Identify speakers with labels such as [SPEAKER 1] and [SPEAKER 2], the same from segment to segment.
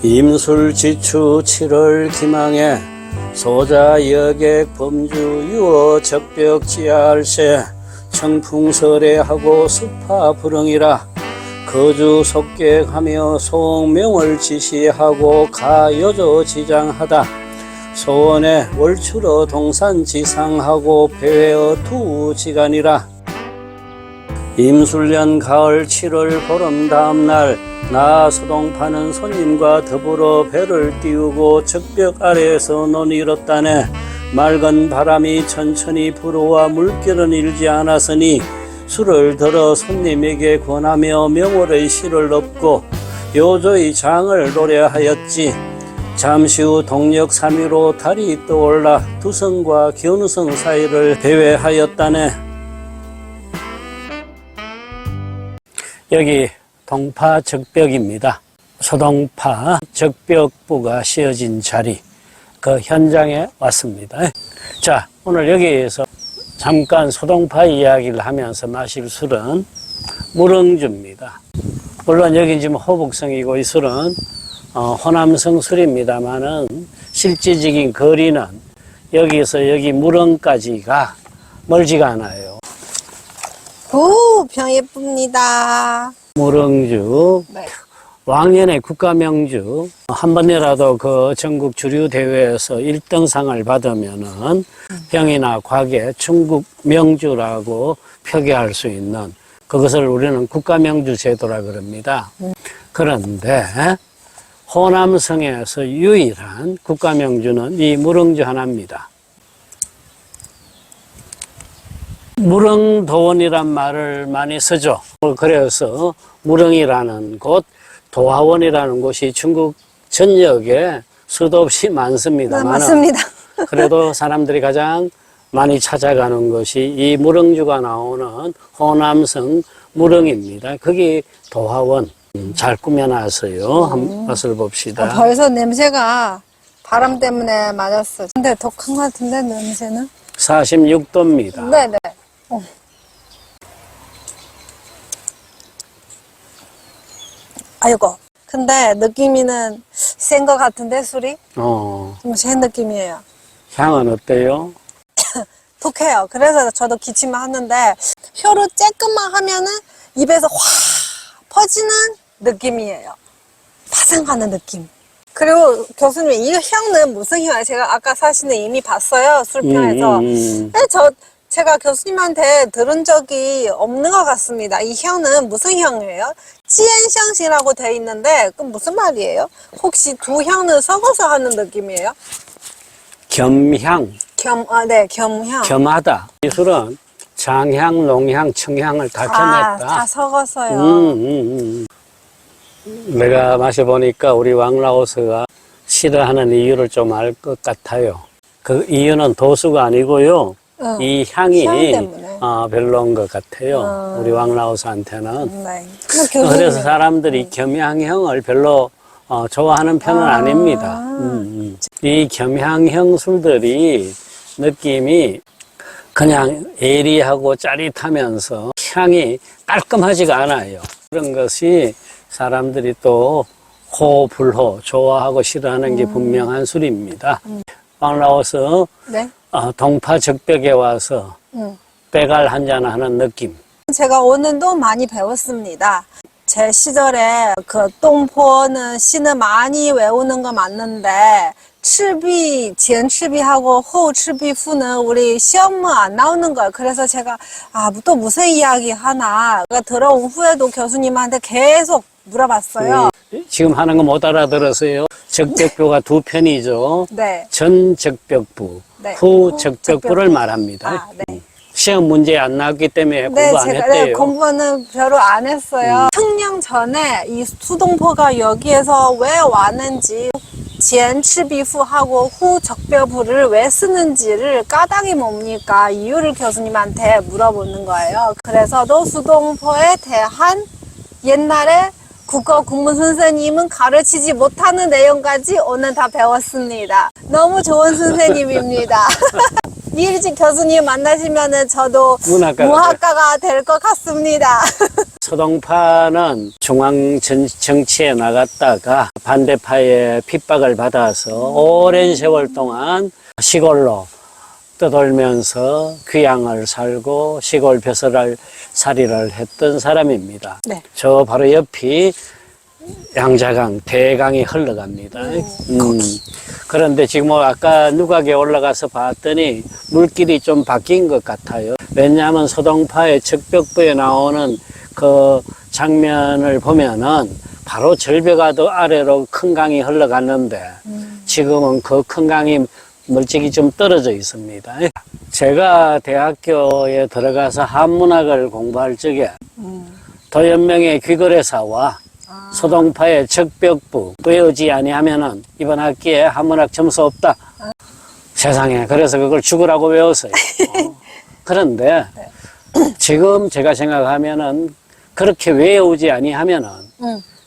[SPEAKER 1] 임술지추 7월 기망에 소자 여객 범주 유어 적벽 지하할세 청풍설해하고 습하 불응이라 거주 속객하며 소명을 지시하고 가여조 지장하다 소원에 월추러 동산 지상하고 배회어 투지간이라 임술년 가을 7월 보름 다음날 나 소동파는 손님과 더불어 배를 띄우고 적벽 아래에서 논이뤘다네 맑은 바람이 천천히 불어와 물결은 일지 않았으니 술을 들어 손님에게 권하며 명월의 시를 읊고 요조의 장을 노래하였지. 잠시 후 동력 3위로 달이 떠올라 두성과 견우성 사이를 배회하였다네. 여기 동파 적벽입니다. 소동파 적벽부가 씌어진 자리, 그 현장에 왔습니다. 자, 오늘 여기에서 잠깐 소동파 이야기를 하면서 마실 술은 무릉주입니다. 물론 여기 지금 호북성이고 이 술은 호남성 술입니다만은 실질적인 거리는 여기서 여기 무릉까지가 멀지가 않아요.
[SPEAKER 2] 오, 병 예쁩니다.
[SPEAKER 1] 무릉주,
[SPEAKER 2] 네.
[SPEAKER 1] 왕년의 국가명주, 한 번이라도 그 전국 주류 대회에서 1등상을 받으면은 병이나 과계, 충국 명주라고 표기할 수 있는 그것을 우리는 국가명주 제도라 그럽니다. 그런데 호남성에서 유일한 국가명주는 이 무릉주 하나입니다. 무릉도원이란 말을 많이 쓰죠. 그래서 무릉이라는 곳, 도화원이라는 곳이 중국 전역에 수도 없이 많습니다만,
[SPEAKER 2] 네, 맞습니다.
[SPEAKER 1] 그래도 사람들이 가장 많이 찾아가는 것이 이 무릉주가 나오는 호남성 무릉입니다. 거기 도화원 잘 꾸며놨어요. 한 맛을 봅시다.
[SPEAKER 2] 벌써 냄새가 바람 때문에 맞았어. 근데 독한 것 같은데 냄새는?
[SPEAKER 1] 46도입니다.
[SPEAKER 2] 네네. 아이고. 근데 느낌이는 센 것 같은데 술이? 좀 센 느낌이에요.
[SPEAKER 1] 향은 어때요?
[SPEAKER 2] 독해요. 그래서 저도 기침을 하는데 혀로 쬐끔만 하면은 입에서 확 퍼지는 느낌이에요. 파생하는 느낌. 그리고 교수님, 이 향은 무슨 향이에요? 제가 아까 사진을 이미 봤어요. 술평에서. 제가 교수님한테 들은 적이 없는 것 같습니다. 이 향은 무슨 향이에요? 찌엔샹시라고 돼 있는데 그건 무슨 말이에요? 혹시 두 향을 섞어서 하는 느낌이에요?
[SPEAKER 1] 겸향.
[SPEAKER 2] 네, 겸향.
[SPEAKER 1] 겸하다. 이 술은 장향, 농향, 청향을 다 겸했다.
[SPEAKER 2] 다 섞었어요.
[SPEAKER 1] 내가 마셔보니까 우리 왕라오스가 싫어하는 이유를 좀 알 것 같아요. 그 이유는 도수가 아니고요. 이 향이 별로인 것 같아요. 우리 왕라오스한테는.
[SPEAKER 2] 네.
[SPEAKER 1] 그래서 사람들이 겸향형을 별로 좋아하는 편은 아닙니다. 이 겸향형 술들이 느낌이 그냥 에리하고 짜릿하면서 향이 깔끔하지가 않아요. 그런 것이 사람들이 또 호불호 좋아하고 싫어하는 게 분명한 술입니다. 왕라오스
[SPEAKER 2] 네?
[SPEAKER 1] 동파 적벽에 와서 빼갈 한잔 하는 느낌.
[SPEAKER 2] 제가 오늘도 많이 배웠습니다. 제 시절에 그 동포는 시는 많이 외우는 거 맞는데 칠비, 젠칠비하고 호칠비푸는 우리 시험 안 나오는 거예요. 그래서 제가 또 무슨 이야기 하나 들어온 후에도 교수님한테 계속 물어봤어요.
[SPEAKER 1] 지금 하는 거 못 알아들었어요. 적벽부가 두 편이죠.
[SPEAKER 2] 네.
[SPEAKER 1] 전 적벽부,
[SPEAKER 2] 네.
[SPEAKER 1] 후 적벽부를 말합니다.
[SPEAKER 2] 네.
[SPEAKER 1] 시험 문제 안 나왔기 때문에 공부 안
[SPEAKER 2] 제가
[SPEAKER 1] 했대요.
[SPEAKER 2] 공부는 별로 안 했어요. 청년 전에 이 수동포가 여기에서 왜 왔는지, 젠치비후하고 후 적벽부를 왜 쓰는지를 까닭이 뭡니까? 이유를 교수님한테 물어보는 거예요. 그래서 또 수동포에 대한 옛날에 국어 국문 선생님은 가르치지 못하는 내용까지 오늘 다 배웠습니다. 너무 좋은 선생님입니다. 이일진 교수님 만나시면은 저도 무학가가 될 것 같습니다.
[SPEAKER 1] 서동파는 중앙 정치에 나갔다가 반대파의 핍박을 받아서 오랜 세월 동안 시골로 떠돌면서 귀양을 살고 시골 벼슬살이를 했던 사람입니다.
[SPEAKER 2] 네.
[SPEAKER 1] 저 바로 옆이 양자강, 대강이 흘러갑니다. 그런데 지금 아까 누각에 올라가서 봤더니 물길이 좀 바뀐 것 같아요. 왜냐하면 서동파의 적벽부에 나오는 그 장면을 보면은 바로 절벽아도 아래로 큰 강이 흘러갔는데 지금은 그 큰 강이 멀찍이 좀 떨어져 있습니다. 제가 대학교에 들어가서 한문학을 공부할 적에 도연명의 귀거래사와 서동파의 적벽부 외우지 아니하면은 이번 학기에 한문학 점수 없다. 세상에. 그래서 그걸 죽으라고 외웠어요. 그런데 지금 제가 생각하면은 그렇게 외우지 아니하면은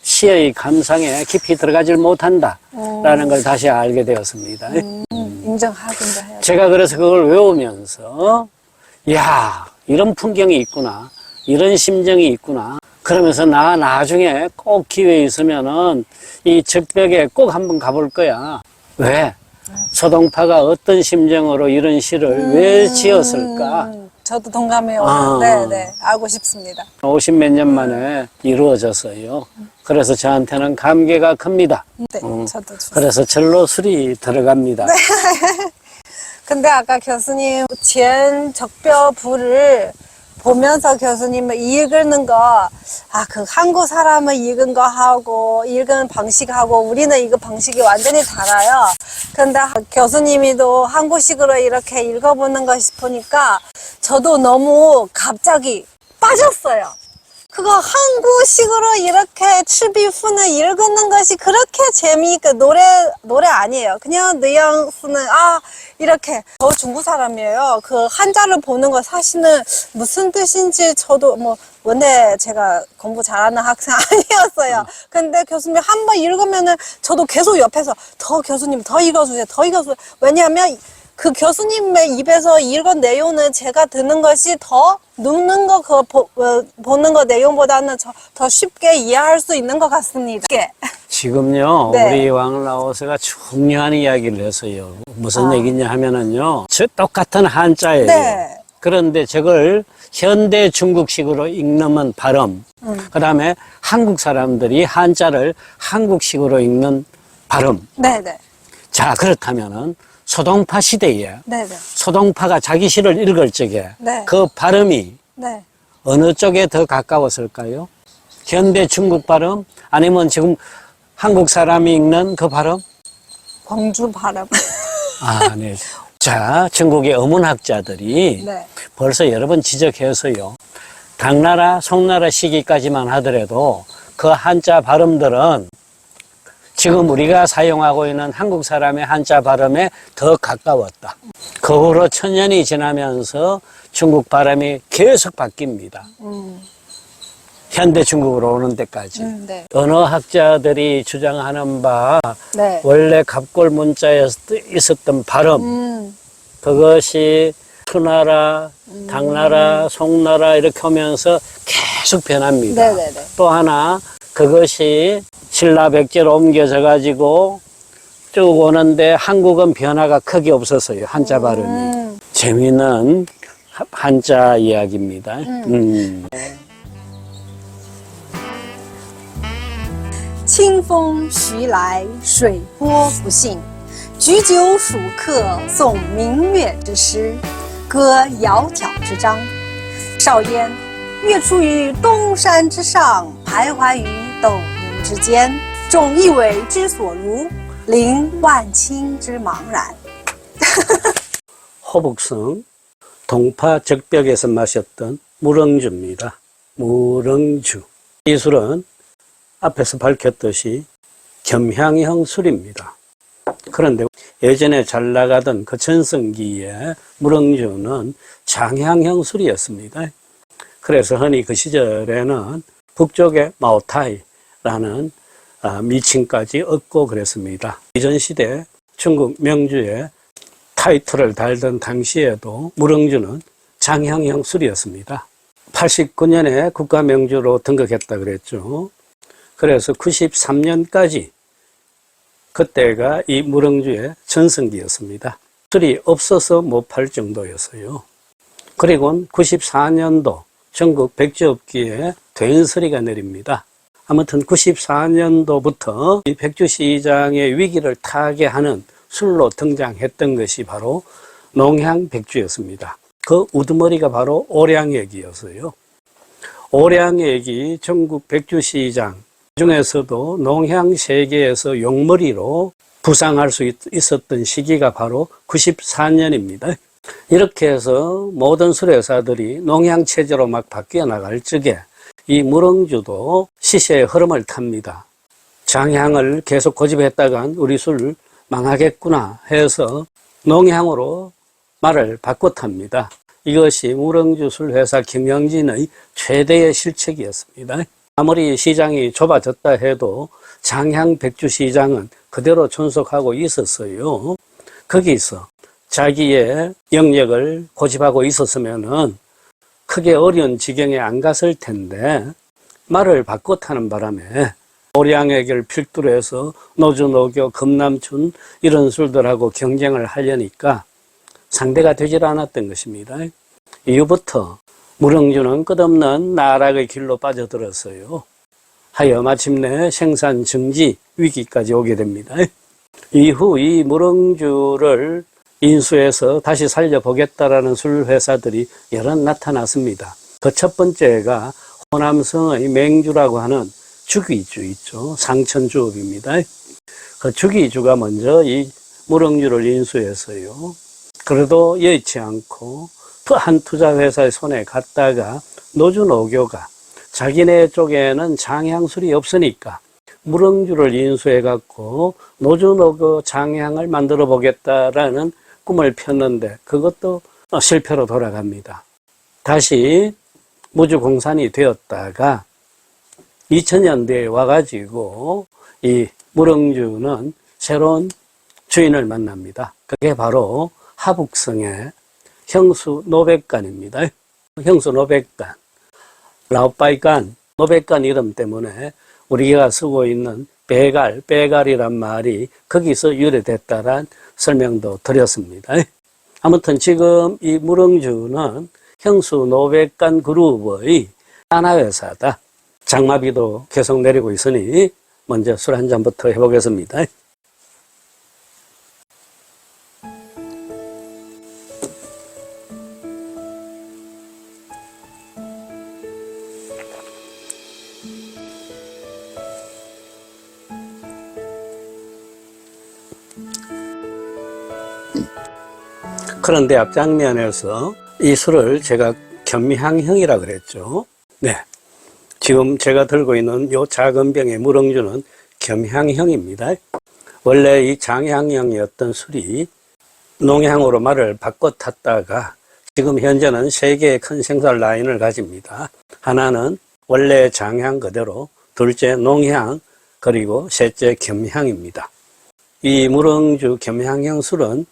[SPEAKER 1] 시의 감상에 깊이 들어가질 못한다라는 걸 다시 알게 되었습니다.
[SPEAKER 2] 인정하긴도 해요.
[SPEAKER 1] 제가 그래서 그걸 외우면서 야, 이런 풍경이 있구나, 이런 심정이 있구나, 그러면서 나 나중에 꼭 기회 있으면은 이 적벽에 꼭 한번 가볼 거야. 왜? 서동파가 어떤 심정으로 이런 시를 왜 지었을까?
[SPEAKER 2] 저도 동감해요. 네, 알고 싶습니다.
[SPEAKER 1] 50몇 년 만에 이루어졌어요. 그래서 저한테는 감개가 큽니다.
[SPEAKER 2] 네, 저도 좋습니다.
[SPEAKER 1] 그래서 절로 술이 들어갑니다.
[SPEAKER 2] 네. 근데 아까 교수님 적벽부를 보면서 교수님 읽는 거, 그 한국 사람은 읽은 거 하고, 읽은 방식하고, 우리는 이거 방식이 완전히 달라요. 근데 교수님이도 한국식으로 이렇게 읽어보는 거 싶으니까, 저도 너무 갑자기 빠졌어요. 그거 한국식으로 이렇게 추비훈을 읽는 것이 그렇게 재미있고 노래 아니에요. 그냥 뉘앙스는 이렇게 저 중국 사람이에요. 그 한자를 보는 거 사실은 무슨 뜻인지 저도 원래 제가 공부 잘하는 학생 아니었어요. 근데 교수님 한번 읽으면은 저도 계속 옆에서 교수님 더 읽어주세요. 더 읽어주세요. 왜냐하면 그 교수님의 입에서 읽은 내용은 제가 듣는 것이 더 눕는 거, 보는 거 내용보다는 더 쉽게 이해할 수 있는 것 같습니다.
[SPEAKER 1] 지금요,
[SPEAKER 2] 네.
[SPEAKER 1] 우리 왕라오스가 중요한 이야기를 했어요. 무슨 얘기냐 하면은요, 저 똑같은 한자예요.
[SPEAKER 2] 네.
[SPEAKER 1] 그런데 저걸 현대 중국식으로 읽는 발음, 그 다음에 한국 사람들이 한자를 한국식으로 읽는 발음.
[SPEAKER 2] 네네.
[SPEAKER 1] 자, 그렇다면은 서동파 시대에
[SPEAKER 2] 네네.
[SPEAKER 1] 서동파가 자기 시를 읽을 적에
[SPEAKER 2] 네.
[SPEAKER 1] 그 발음이
[SPEAKER 2] 네.
[SPEAKER 1] 어느 쪽에 더 가까웠을까요? 현대 중국 발음? 아니면 지금 한국 사람이 읽는 그 발음?
[SPEAKER 2] 광주 발음.
[SPEAKER 1] 네. 자, 중국의 어문학자들이
[SPEAKER 2] 네.
[SPEAKER 1] 벌써 여러 번 지적해서요. 당나라, 송나라 시기까지만 하더라도 그 한자 발음들은 지금 우리가 사용하고 있는 한국 사람의 한자 발음에 더 가까웠다. 그 후로 천년이 지나면서 중국 발음이 계속 바뀝니다. 현대 중국으로 오는 데까지.
[SPEAKER 2] 네.
[SPEAKER 1] 언어학자들이 주장하는 바
[SPEAKER 2] 네.
[SPEAKER 1] 원래 갑골 문자에 있었던 발음 그것이 수나라, 당나라, 송나라 이렇게 하면서 계속 변합니다.
[SPEAKER 2] 네네네.
[SPEAKER 1] 또 하나 그것이 신라백제로 옮겨져 가지고 쭉 오는데 한국은 변화가 크게 없었어요. 한자 발음이. 재미있는 한자 이야기입니다.
[SPEAKER 2] 清风徐来，水波不兴。举酒属客，诵明月之诗，歌窈窕之章。少焉，月出于东山之上，徘徊于斗牛之间。众一苇之所如，凌万顷之茫然。
[SPEAKER 1] 호북성 동파 적벽에서 마셨던 무릉주입니다. 무릉주. 이 술은 앞에서 밝혔듯이 겸향형 술입니다. 그런데 예전에 잘 나가던 그 전성기에 무릉주는 장향형 술이었습니다. 그래서 흔히 그 시절에는 북쪽의 마오타이, 라는 미칭까지 얻고 그랬습니다. 이전 시대 중국 명주의 타이틀을 달던 당시에도 무릉주는 장향형 술이었습니다. 89년에 국가명주로 등극했다 그랬죠. 그래서 93년까지 그때가 이 무릉주의 전성기였습니다. 술이 없어서 못 팔 정도였어요. 그리고 94년도 전국 백주업기에 퇴인설이가 내립니다. 아무튼 94년도부터 이 백주시장의 위기를 타개하는 술로 등장했던 것이 바로 농향백주였습니다. 그 우두머리가 바로 오량액이었어요. 오량액이 전국 백주시장 중에서도 농향 세계에서 용머리로 부상할 수 있었던 시기가 바로 94년입니다. 이렇게 해서 모든 술회사들이 농향 체제로 막 바뀌어 나갈 적에 이 무릉주도 시세의 흐름을 탑니다. 장향을 계속 고집했다간 우리 술 망하겠구나 해서 농향으로 말을 바꿔 탑니다. 이것이 무릉주 술회사 김영진의 최대의 실책이었습니다. 아무리 시장이 좁아졌다 해도 장향 백주 시장은 그대로 존속하고 있었어요. 거기서 자기의 영역을 고집하고 있었으면은 크게 어려운 지경에 안 갔을 텐데 말을 바꿔 타는 바람에 오량액을 필두로 해서 노주, 노교, 금남춘 이런 술들하고 경쟁을 하려니까 상대가 되질 않았던 것입니다. 이후부터 무릉주는 끝없는 나락의 길로 빠져들었어요. 하여 마침내 생산 정지 위기까지 오게 됩니다. 이후 이 무릉주를 인수해서 다시 살려보겠다라는 술회사들이 여러 나타났습니다. 그 첫 번째가 호남성의 맹주라고 하는 주기주 있죠. 상천주업입니다. 그 주기주가 먼저 이 무릉주를 인수했어요. 그래도 여의치 않고 한 투자회사의 손에 갔다가 노주노교가 자기네 쪽에는 장향술이 없으니까 무릉주를 인수해갖고 노주노교 장향을 만들어 보겠다라는 꿈을 폈는데 그것도 실패로 돌아갑니다. 다시 무주공산이 되었다가 2000년대에 와가지고 이 무릉주는 새로운 주인을 만납니다. 그게 바로 하북성의 형수 노백간입니다. 형수 노백간, 라오빠이간, 노백간 이름 때문에 우리가 쓰고 있는 빼갈이란 말이 거기서 유래됐다란 설명도 드렸습니다. 아무튼 지금 이 무릉주는 형수 노백간 그룹의 하나회사다. 장마비도 계속 내리고 있으니 먼저 술 한 잔부터 해보겠습니다. 그런데 앞장면에서 이 술을 제가 겸향형이라 그랬죠. 네. 지금 제가 들고 있는 이 작은 병의 무릉주는 겸향형입니다. 원래 이 장향형이었던 술이 농향으로 말을 바꿔 탔다가 지금 현재는 세 개의 큰 생산 라인을 가집니다. 하나는 원래 장향 그대로, 둘째 농향, 그리고 셋째 겸향입니다. 이 무릉주 겸향형 술은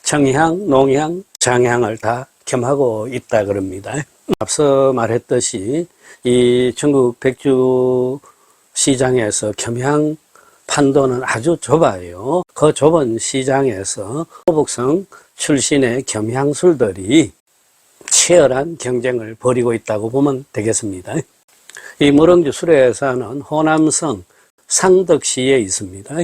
[SPEAKER 1] 청향, 농향, 장향을 다 겸하고 있다 그럽니다. 앞서 말했듯이 이 중국 백주 시장에서 겸향 판도는 아주 좁아요. 그 좁은 시장에서 호북성 출신의 겸향술들이 치열한 경쟁을 벌이고 있다고 보면 되겠습니다. 이 무릉주 술회사는 호남성 상덕시에 있습니다.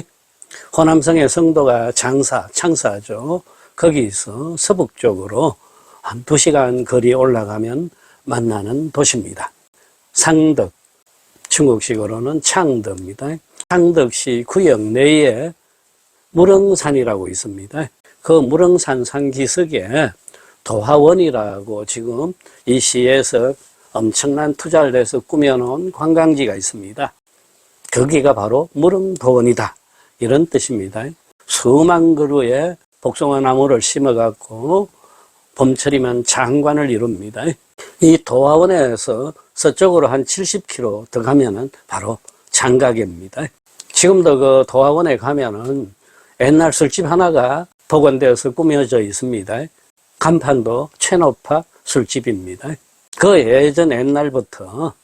[SPEAKER 1] 호남성의 성도가 창사죠. 거기서 서북쪽으로 한 2시간 거리 올라가면 만나는 도시입니다. 상덕, 중국식으로는 창덕입니다. 창덕시 구역 내에 무릉산이라고 있습니다. 그 무릉산 상기슭에 도화원이라고 지금 이 시에서 엄청난 투자를 해서 꾸며놓은 관광지가 있습니다. 거기가 바로 무릉도원이다. 이런 뜻입니다. 수만 그루의 복숭아 나무를 심어갖고 봄철이면 장관을 이룹니다. 이 도화원에서 서쪽으로 한 70km 더 가면은 바로 장가게입니다. 지금도 그 도화원에 가면은 옛날 술집 하나가 복원되어서 꾸며져 있습니다. 간판도 최노파 술집입니다. 그 예전 옛날부터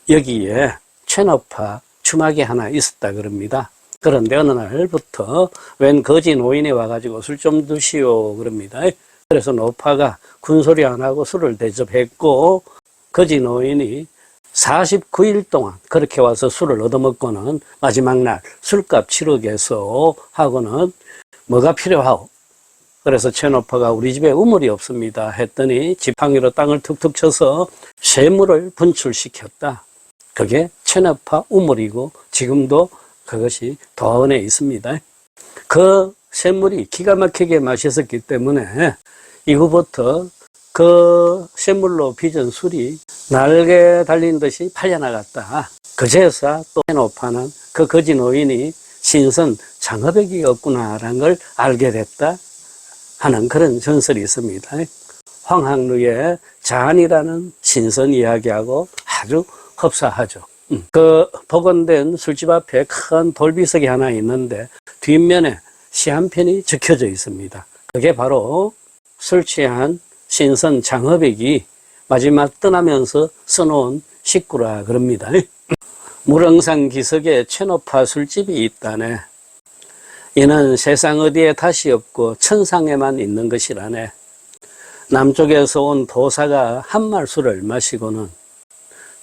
[SPEAKER 1] 여기에 최노파 주막이 하나 있었다 그럽니다. 그런데 어느 날부터 웬 거지 노인이 와가지고 술 좀 드시오 그럽니다. 그래서 노파가 군소리 안 하고 술을 대접했고, 거지 노인이 49일 동안 그렇게 와서 술을 얻어먹고는 마지막 날 술값 치르겠소 하고는 뭐가 필요하오? 그래서 최노파가 우리 집에 우물이 없습니다 했더니 지팡이로 땅을 툭툭 쳐서 쇠물을 분출시켰다. 그게 최노파 우물이고 지금도 그것이 도원에 있습니다. 그 쇠물이 기가 막히게 맛있었기 때문에 이후부터 그 쇠물로 빚은 술이 날개 달린 듯이 팔려나갔다. 그제서 또 최노파는 그 거지 노인이 신선 장어백이었구나라는 걸 알게 됐다 하는 그런 전설이 있습니다. 황학루의 잔이라는 신선 이야기하고 아주 흡사하죠. 그 복원된 술집 앞에 큰 돌비석이 하나 있는데 뒷면에 시 한 편이 적혀져 있습니다. 그게 바로 술 취한 신선 장어백이 마지막 떠나면서 써놓은 식구라 그럽니다. 무릉산 기슭에 최노파 술집이 있다네. 이는 세상 어디에 다시 없고 천상에만 있는 것이라네. 남쪽에서 온 도사가 한말 술을 마시고는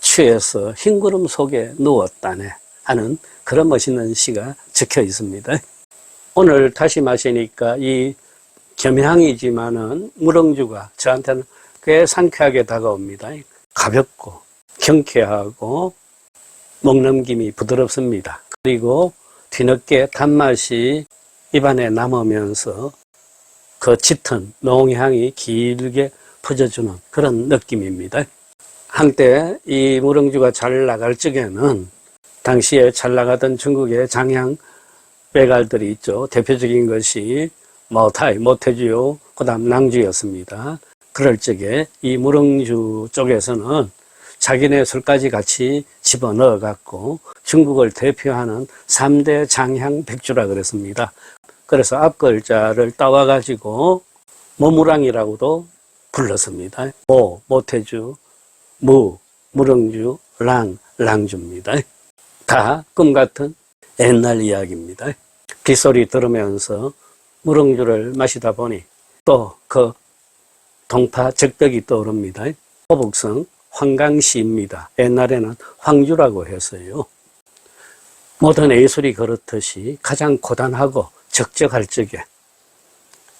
[SPEAKER 1] 취해서 흰구름 속에 누웠다네 하는 그런 멋있는 시가 적혀 있습니다. 오늘 다시 마시니까 이 겸향이지만은 무릉주가 저한테는 꽤 상쾌하게 다가옵니다. 가볍고 경쾌하고 목넘김이 부드럽습니다. 그리고 뒤늦게 단맛이 입안에 남으면서 그 짙은 농향이 길게 퍼져주는 그런 느낌입니다. 한때 이 무릉주가 잘 나갈 적에는 당시에 잘 나가던 중국의 장향 배갈들이 있죠. 대표적인 것이 머타이, 모태주요, 그 다음 낭주였습니다. 그럴 적에 이 무릉주 쪽에서는 자기네 술까지 같이 집어넣어 갖고 중국을 대표하는 3대 장향 백주라 그랬습니다. 그래서 앞글자를 따와 가지고 모무랑이라고도 불렀습니다. 모, 모태주, 무, 무릉주, 랑, 랑주입니다. 다 꿈같은 옛날 이야기입니다. 빗소리 들으면서 무릉주를 마시다 보니 또 그 동파 적벽이 떠오릅니다. 호북성 황강시입니다. 옛날에는 황주라고 했어요. 모든 예술이 그렇듯이 가장 고단하고 적적할 적에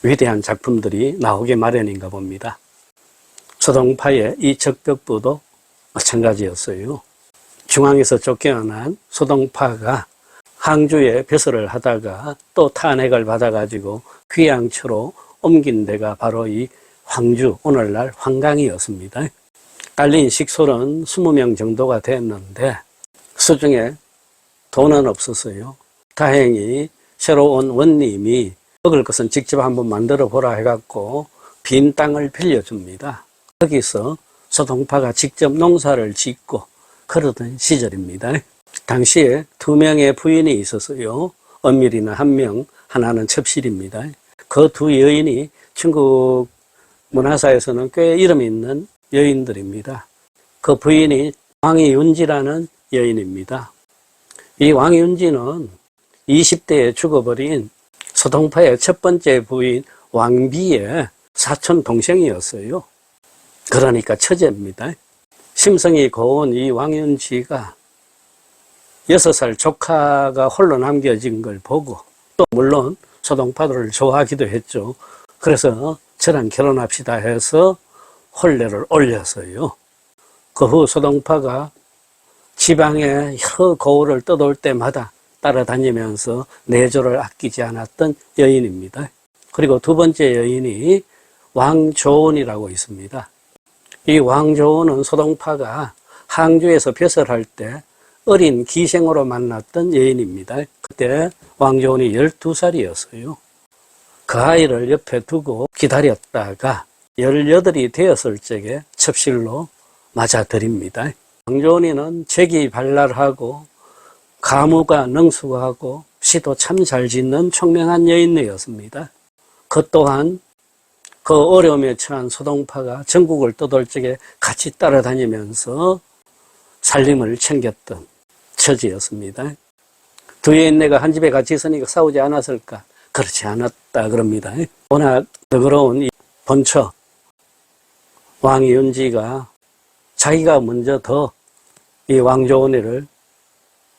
[SPEAKER 1] 위대한 작품들이 나오게 마련인가 봅니다. 소동파의 이 적벽부도 마찬가지였어요. 중앙에서 쫓겨난 소동파가 항주에 배설을 하다가 또 탄핵을 받아가지고 귀양초로 옮긴 데가 바로 이 황주, 오늘날 황강이었습니다. 깔린 식솔은 20명 정도가 됐는데 수중에 돈은 없었어요. 다행히 새로 온 원님이 먹을 것은 직접 한번 만들어 보라 해갖고 빈 땅을 빌려줍니다. 거기서 소동파가 직접 농사를 짓고 그러던 시절입니다. 당시에 2명의 부인이 있었어요. 엄밀히는 1명, 하나는 첩실입니다. 그 2 여인이 중국 문화사에서는 꽤 이름 있는 여인들입니다. 그 부인이 왕이윤지라는 여인입니다. 이 왕이윤지는 20대에 죽어버린 소동파의 첫 번째 부인 왕비의 사촌 동생이었어요. 그러니까 처제입니다. 심성이 고운 이 왕윤지가 6살 조카가 홀로 남겨진 걸 보고 또 물론 소동파들을 좋아하기도 했죠. 그래서 저랑 결혼합시다 해서 혼례를 올렸어요. 그 후 소동파가 지방에 여러 고을을 떠돌 때마다 따라다니면서 내조를 아끼지 않았던 여인입니다. 그리고 2번째 여인이 왕조원이라고 있습니다. 이 왕조원은 소동파가 항주에서 벼슬할 때 어린 기생으로 만났던 여인입니다. 그때 왕조원이 12살이었어요. 그 아이를 옆에 두고 기다렸다가 18이 되었을 적에 첩실로 맞아들입니다. 왕조원이는 재기발랄하고 가무가 능수하고 시도 참 잘 짓는 총명한 여인네였습니다. 그 또한 그 어려움에 처한 소동파가 전국을 떠돌 적에 같이 따라다니면서 살림을 챙겼던 처지였습니다. 두 여인네가 한 집에 같이 있으니까 싸우지 않았을까? 그렇지 않았다 그럽니다. 워낙 너그러운 이 본처 왕이윤지가 자기가 먼저 더 이 왕조원회를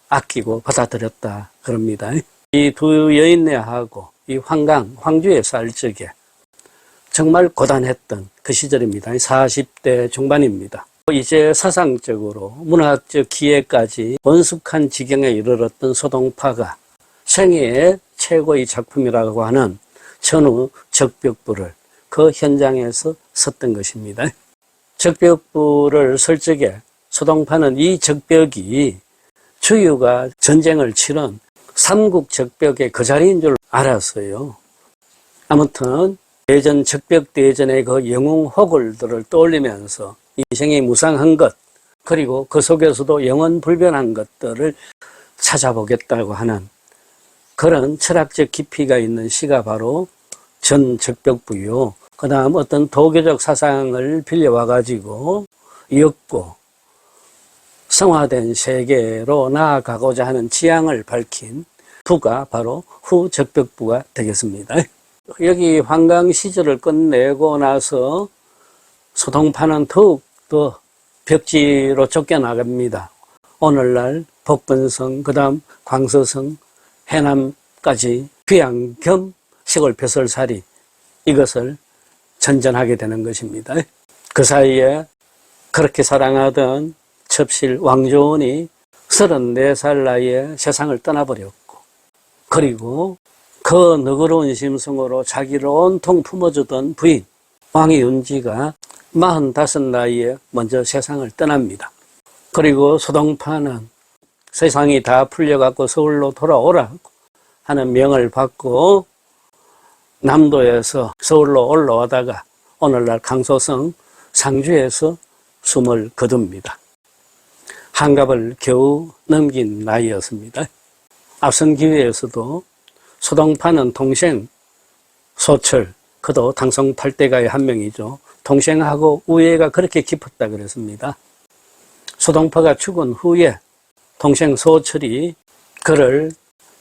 [SPEAKER 1] 아끼고 받아들였다 그럽니다. 이 두 여인네하고 이 황주에 살 적에 정말 고단했던 그 시절입니다. 40대 중반입니다. 이제 사상적으로 문학적 기회까지 원숙한 지경에 이르렀던 소동파가 생애의 최고의 작품이라고 하는 전후 적벽부를 그 현장에서 썼던 것입니다. 적벽부를 쓸 적에 소동파는 이 적벽이 주유가 전쟁을 치른 삼국적벽의 그 자리인 줄 알았어요. 아무튼 예전 적벽대전의 그 영웅호걸들을 떠올리면서 인생이 무상한 것, 그리고 그 속에서도 영원불변한 것들을 찾아보겠다고 하는 그런 철학적 깊이가 있는 시가 바로 전적벽부요. 그 다음 어떤 도교적 사상을 빌려와가지고 엮고 성화된 세계로 나아가고자 하는 지향을 밝힌 부가 바로 후적벽부가 되겠습니다. 여기 환강 시절을 끝내고 나서 소동파는 더욱더 벽지로 쫓겨나갑니다. 오늘날 복근성, 그 다음 광서성, 해남까지 귀양 겸 시골 벼슬살이 이것을 전전하게 되는 것입니다. 그 사이에 그렇게 사랑하던 첩실 왕조원이 34살 나이에 세상을 떠나버렸고, 그리고 그 너그러운 심성으로 자기를 온통 품어주던 부인 왕이윤지가 45 나이에 먼저 세상을 떠납니다. 그리고 소동파는 세상이 다 풀려갖고 서울로 돌아오라고 하는 명을 받고 남도에서 서울로 올라오다가 오늘날 강소성 상주에서 숨을 거둡니다. 한갑을 겨우 넘긴 나이였습니다. 앞선 기회에서도 소동파는 동생 소철, 그도 당성 8대가의 한 명이죠. 동생하고 우애가 그렇게 깊었다 그랬습니다. 소동파가 죽은 후에 동생 소철이 그를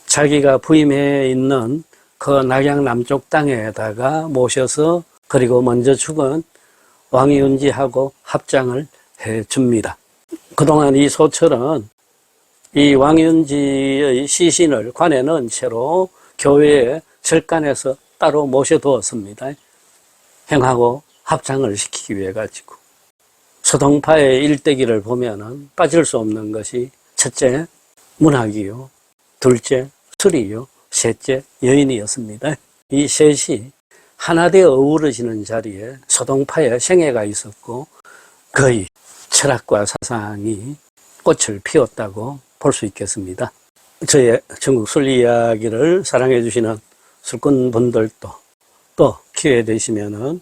[SPEAKER 1] 자기가 부임해 있는 그 낙양 남쪽 땅에다가 모셔서 그리고 먼저 죽은 왕이윤지하고 합장을 해줍니다. 그동안 이 소철은 이 왕이윤지의 시신을 관에 넣은 채로 교회에 절간에서 따로 모셔두었습니다. 행하고 합장을 시키기 위해 가지고. 소동파의 일대기를 보면은 빠질 수 없는 것이 첫째 문학이요, 둘째 술이요, 셋째 여인이었습니다. 이 셋이 하나 되어 어우러지는 자리에 소동파의 생애가 있었고 거의 철학과 사상이 꽃을 피웠다고 볼 수 있겠습니다. 저의 전국 술 이야기를 사랑해 주시는 술꾼분들도 또 기회 되시면은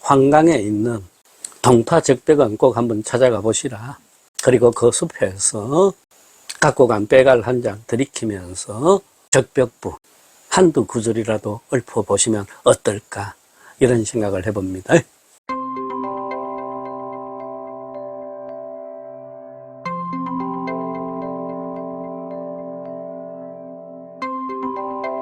[SPEAKER 1] 황강에 있는 동파적벽은 꼭 한번 찾아가 보시라. 그리고 그 숲에서 갖고 간 빼갈 한 장 들이키면서 적벽부 한두 구절이라도 읊어보시면 어떨까 이런 생각을 해봅니다.